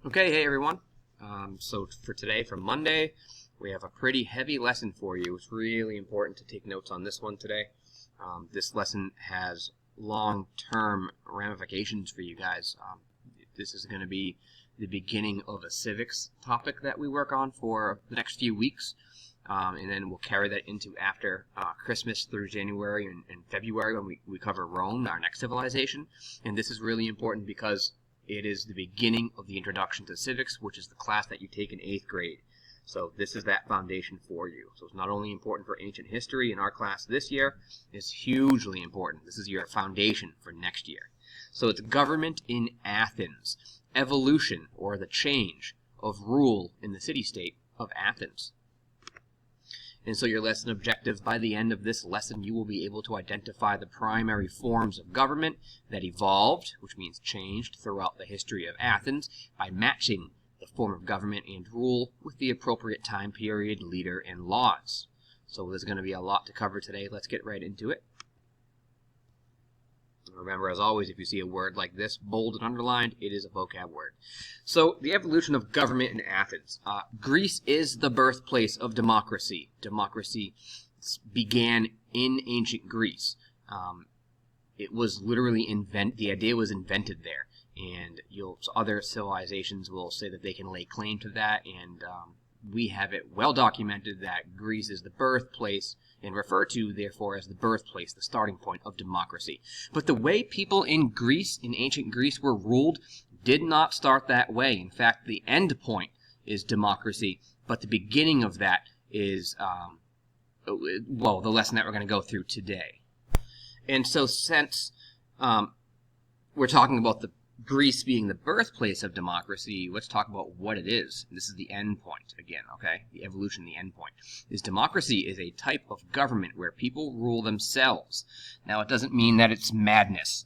Okay, hey everyone. So for today, for Monday, we have a pretty heavy lesson for you. It's really important to take notes on this one today. This lesson has long-term ramifications for you guys. This is going to be the beginning of a civics topic that we work on for the next few weeks. And then we'll carry that into after Christmas through January and February when we cover Rome, our next civilization. And this is really important because it is the beginning of the introduction to civics, which is the class that you take in 8th grade. So this is that foundation for you. So it's not only important for ancient history in our class this year, it's hugely important. This is your foundation for next year. So it's government in Athens, evolution or the change of rule in the city-state of Athens. And so your lesson objectives, by the end of this lesson, you will be able to identify the primary forms of government that evolved, which means changed, throughout the history of Athens by matching the form of government and rule with the appropriate time period, leader, and laws. So there's going to be a lot to cover today. Let's get right into it. Remember, as always, if you see a word like this, bold and underlined, it is a vocab word. So, the evolution of government in Athens. Greece is the birthplace of democracy. Democracy began in ancient Greece. It was literally the idea was invented there. And other civilizations will say that they can lay claim to that, and we have it well documented that Greece is the birthplace and referred to, therefore, as the birthplace, the starting point of democracy. But the way people in Greece, in ancient Greece, were ruled did not start that way. In fact, the end point is democracy, but the beginning of that is, the lesson that we're going to go through today. And so since we're talking about the Greece being the birthplace of democracy, let's talk about what it is. This is the end point again, okay? The evolution, the end point. Democracy is a type of government where people rule themselves. Now, it doesn't mean that it's madness.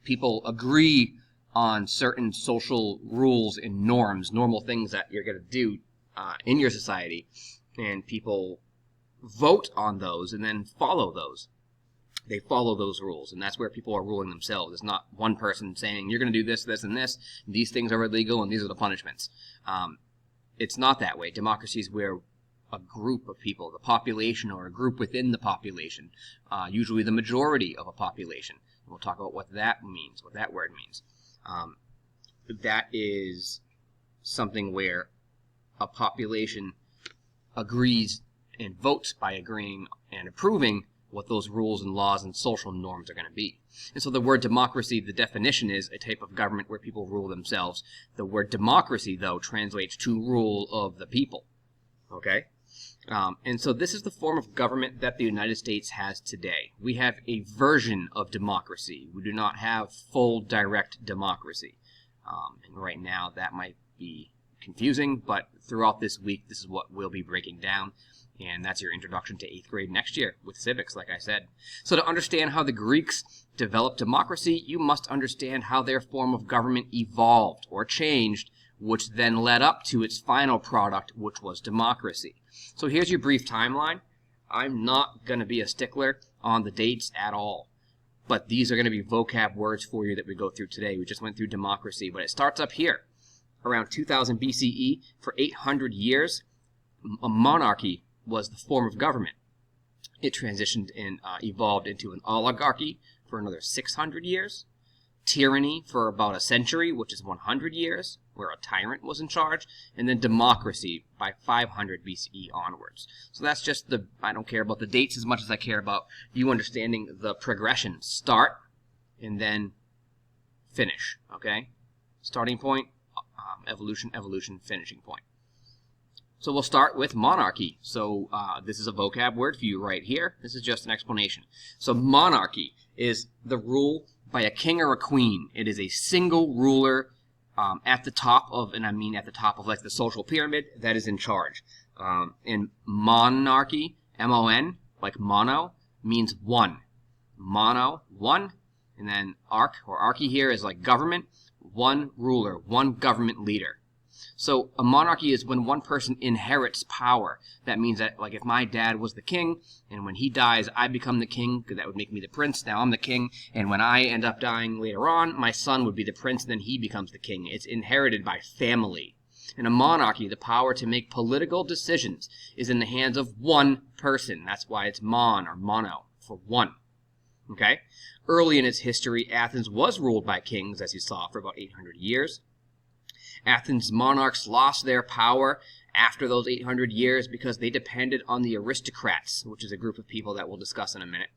People agree on certain social rules and norms, normal things that you're going to do in your society, and people vote on those and then follow those. They follow those rules, and that's where people are ruling themselves. It's not one person saying, you're going to do this, this, and this. These things are illegal, and these are the punishments. It's not that way. Democracy is where a group of people, the population or a group within the population, usually the majority of a population. And we'll talk about what that means, what that word means. That is something where a population agrees and votes by agreeing and approving what those rules and laws and social norms are going to be. And so the word democracy, the definition is a type of government where people rule themselves. The word democracy, though, translates to rule of the people. Okay? And so this is the form of government that the United States has today. We have a version of democracy. We do not have full direct democracy. And right now that might be confusing, but throughout this week, this is what we'll be breaking down. And that's your introduction to 8th grade next year with civics, like I said. So to understand how the Greeks developed democracy, you must understand how their form of government evolved or changed, which then led up to its final product, which was democracy. So here's your brief timeline. I'm not going to be a stickler on the dates at all, but these are going to be vocab words for you that we go through today. We just went through democracy, but it starts up here. Around 2000 BCE, for 800 years, a monarchy was the form of government. It transitioned and evolved into an oligarchy for another 600 years, tyranny for about a century, which is 100 years, where a tyrant was in charge, and then democracy by 500 BCE onwards. So that's just I don't care about the dates as much as I care about you understanding the progression. Start and then finish, okay? Starting point, evolution, finishing point. So we'll start with monarchy. So this is a vocab word for you right here. This is just an explanation. So monarchy is the rule by a king or a queen. It is a single ruler at the top of, and I mean at the top of like the social pyramid, that is in charge. And monarchy, M-O-N, like mono, means one. Mono, one. And then arch or archy here is like government, one ruler, one government leader. So a monarchy is when one person inherits power. That means that, like, if my dad was the king, and when he dies, I become the king, because that would make me the prince. Now I'm the king, and when I end up dying later on, my son would be the prince, and then he becomes the king. It's inherited by family. In a monarchy, the power to make political decisions is in the hands of one person. That's why it's mon, or mono, for one. Okay? Early in its history, Athens was ruled by kings, as you saw, for about 800 years. Athens' monarchs lost their power after those 800 years because they depended on the aristocrats, which is a group of people that we'll discuss in a minute.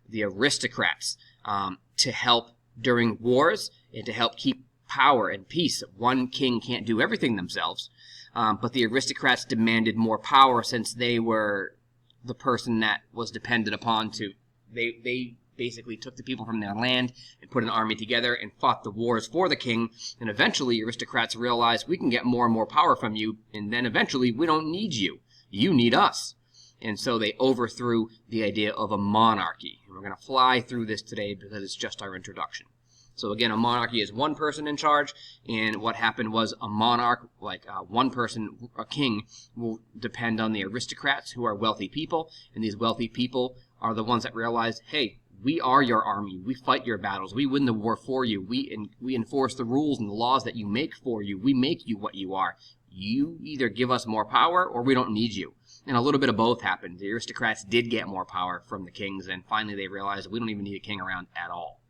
The aristocrats, to help during wars and to help keep power and peace. One king can't do everything themselves, but the aristocrats demanded more power since they were the person that was depended upon to. They basically took the people from their land and put an army together and fought the wars for the king, and eventually aristocrats realized we can get more and more power from you, and then eventually we don't need you. You need us. And so they overthrew the idea of a monarchy. And we're going to fly through this today because it's just our introduction. So again, a monarchy is one person in charge, and what happened was a monarch, like one person, a king, will depend on the aristocrats, who are wealthy people, and these wealthy people are the ones that realize, hey, we are your army. We fight your battles. We win the war for you. We enforce the rules and the laws that you make for you. We make you what you are. You either give us more power or we don't need you. And a little bit of both happened. The aristocrats did get more power from the kings, and finally they realized we don't even need a king around at all.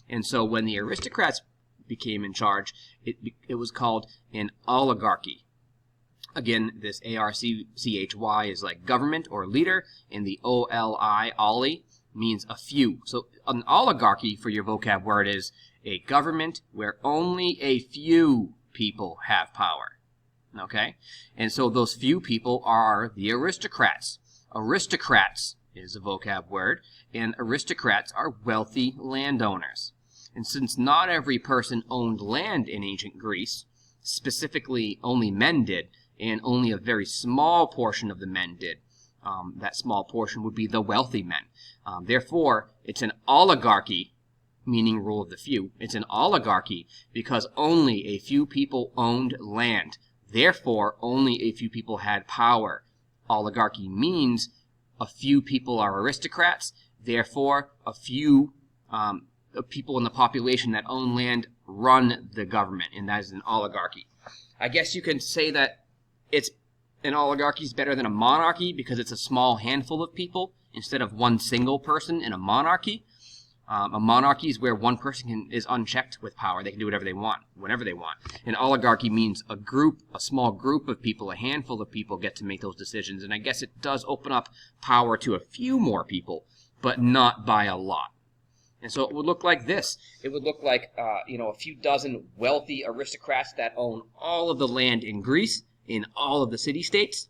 And so when the aristocrats became in charge, it was called an oligarchy. Again, this A-R-C-C-H-Y is like government or leader, and the O-L-I, oli, means a few. So an oligarchy, for your vocab word, is a government where only a few people have power. Okay? And so those few people are the aristocrats. Aristocrats is a vocab word, and aristocrats are wealthy landowners. And since not every person owned land in ancient Greece, specifically only men did, and only a very small portion of the men did, that small portion would be the wealthy men. Therefore, it's an oligarchy, meaning rule of the few. It's an oligarchy because only a few people owned land. Therefore, only a few people had power. Oligarchy means a few people are aristocrats. Therefore, a few people in the population that own land run the government, and that is an oligarchy. I guess you can say that an oligarchy is better than a monarchy because it's a small handful of people instead of one single person in a monarchy. A monarchy is where one person is unchecked with power. They can do whatever they want, whenever they want. An oligarchy means a small group of people, a handful of people get to make those decisions. And I guess it does open up power to a few more people, but not by a lot. And so it would look like this. It would look like, a few dozen wealthy aristocrats that own all of the land in Greece, in all of the city-states,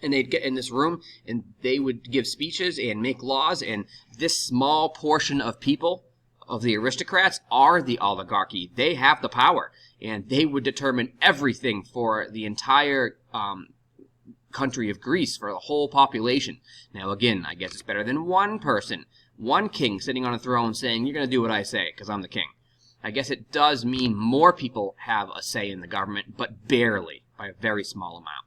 and they'd get in this room, and they would give speeches and make laws, and this small portion of people, of the aristocrats, are the oligarchy. They have the power, and they would determine everything for the entire country of Greece, for the whole population. Now, again, I guess it's better than one person, one king sitting on a throne saying, you're going to do what I say, because I'm the king. I guess it does mean more people have a say in the government, but barely, by a very small amount.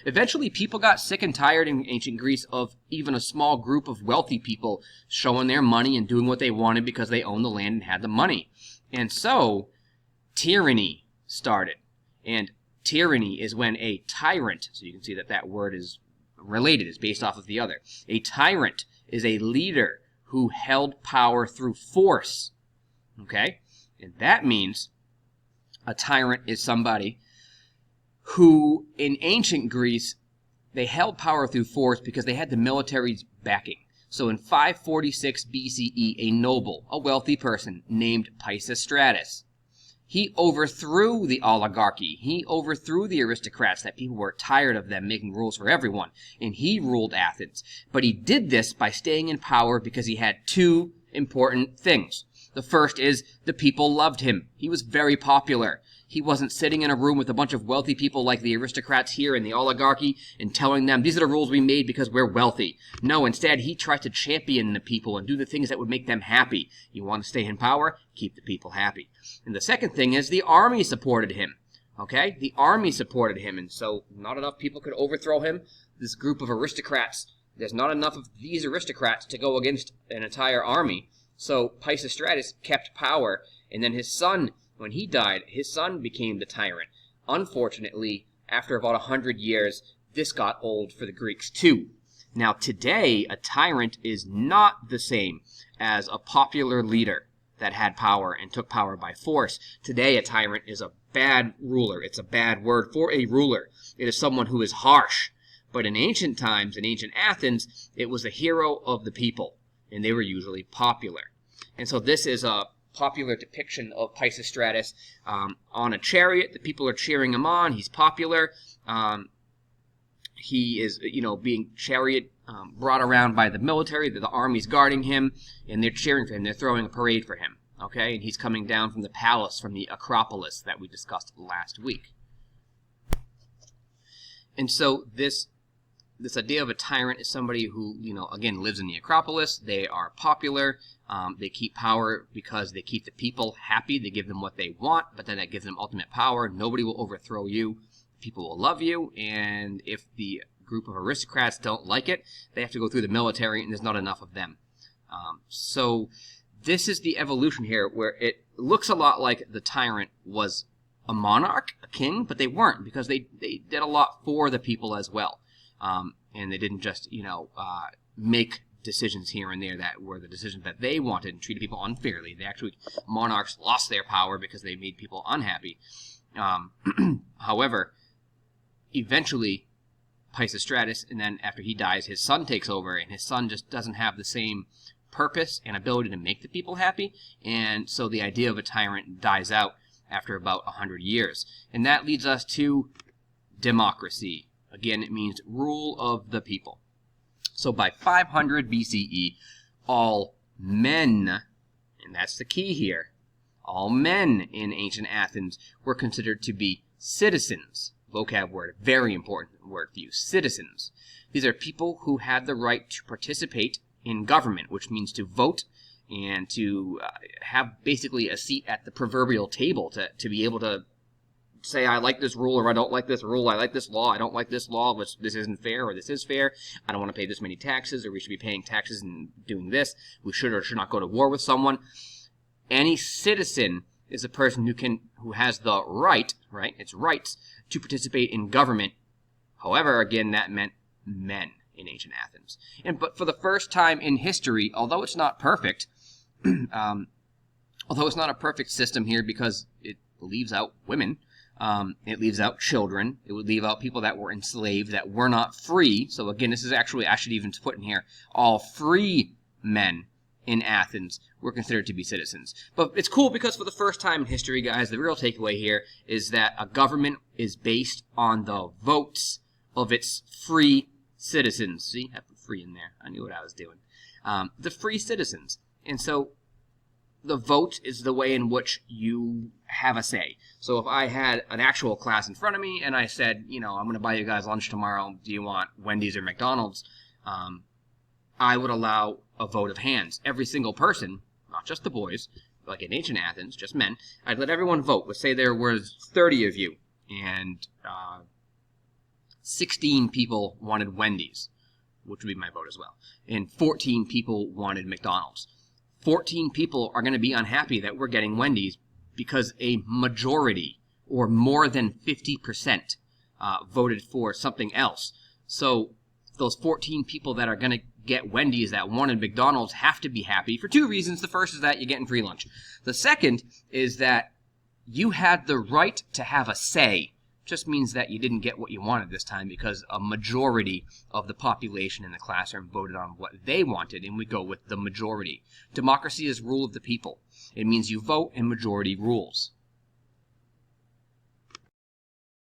Eventually, people got sick and tired in ancient Greece of even a small group of wealthy people showing their money and doing what they wanted because they owned the land and had the money. And so, tyranny started. And tyranny is when a tyrant, so you can see that that word is related, is based off of the other. A tyrant is a leader who held power through force. Okay? And that means a tyrant is somebody who, in ancient Greece, they held power through force because they had the military's backing. So in 546 BCE, a noble, a wealthy person named Pisistratus, he overthrew the oligarchy. He overthrew the aristocrats, that people were tired of them making rules for everyone, and he ruled Athens. But he did this by staying in power because he had two important things. The first is the people loved him. He was very popular. He wasn't sitting in a room with a bunch of wealthy people like the aristocrats here in the oligarchy and telling them, these are the rules we made because we're wealthy. No, instead, he tried to champion the people and do the things that would make them happy. You want to stay in power? Keep the people happy. And the second thing is the army supported him. Okay? The army supported him, and so not enough people could overthrow him. This group of aristocrats, there's not enough of these aristocrats to go against an entire army. So Pisistratus kept power, and then his son, when he died, his son became the tyrant. Unfortunately, after about 100 years, this got old for the Greeks too. Now today, a tyrant is not the same as a popular leader that had power and took power by force. Today, a tyrant is a bad ruler. It's a bad word for a ruler. It is someone who is harsh. But in ancient times, in ancient Athens, it was a hero of the people, and they were usually popular. And so this is a popular depiction of Pisistratus on a chariot. The people are cheering him on. He's popular. He is, being brought around by the military. The army's guarding him, and they're cheering for him. They're throwing a parade for him. Okay, and he's coming down from the palace, from the Acropolis that we discussed last week. And so this idea of a tyrant is somebody who, again, lives in the Acropolis. They are popular. They keep power because they keep the people happy. They give them what they want, but then that gives them ultimate power. Nobody will overthrow you. People will love you, and if the group of aristocrats don't like it, they have to go through the military, and there's not enough of them. So this is the evolution here, where it looks a lot like the tyrant was a monarch, a king, but they weren't, because they did a lot for the people as well. And they didn't just, make decisions here and there that were the decisions that they wanted and treated people unfairly. Monarchs lost their power because they made people unhappy. However, eventually, Pisistratus, and then after he dies, his son takes over, and his son just doesn't have the same purpose and ability to make the people happy, and so the idea of a tyrant dies out after about 100 years. And that leads us to democracy. Again, it means rule of the people. So by 500 BCE, all men, and that's the key here, all men in ancient Athens were considered to be citizens. Vocab word, very important word for you, citizens. These are people who had the right to participate in government, which means to vote and to have basically a seat at the proverbial table, to be able to say, I like this rule, or I don't like this rule, I like this law, I don't like this law, this isn't fair, or this is fair, I don't want to pay this many taxes, or we should be paying taxes and doing this, we should or should not go to war with someone. Any citizen is a person who has the right, it's rights, to participate in government. However, again, that meant men in ancient Athens. But for the first time in history, although it's not perfect, although it's not a perfect system here because it leaves out women, it leaves out children, it would leave out people that were enslaved, that were not free. So again, this is actually, I should even put in here, all free men in Athens were considered to be citizens. But it's cool because for the first time in history, guys, the real takeaway here is that a government is based on the votes of its free citizens. See, I put free in there. I knew what I was doing. The free citizens. And so the vote is the way in which you have a say. So if I had an actual class in front of me and I said, I'm going to buy you guys lunch tomorrow, do you want Wendy's or McDonald's? I would allow a vote of hands. Every single person, not just the boys, like in ancient Athens, just men, I'd let everyone vote. Let's say there was 30 of you, and 16 people wanted Wendy's, which would be my vote as well, and 14 people wanted McDonald's. 14 people are going to be unhappy that we're getting Wendy's because a majority, or more than 50%, voted for something else. So those 14 people that are going to get Wendy's that wanted McDonald's have to be happy for two reasons. The first is that you're getting free lunch. The second is that you had the right to have a say. Just means that you didn't get what you wanted this time because a majority of the population in the classroom voted on what they wanted, and we go with the majority. Democracy is rule of the people. It means you vote and majority rules.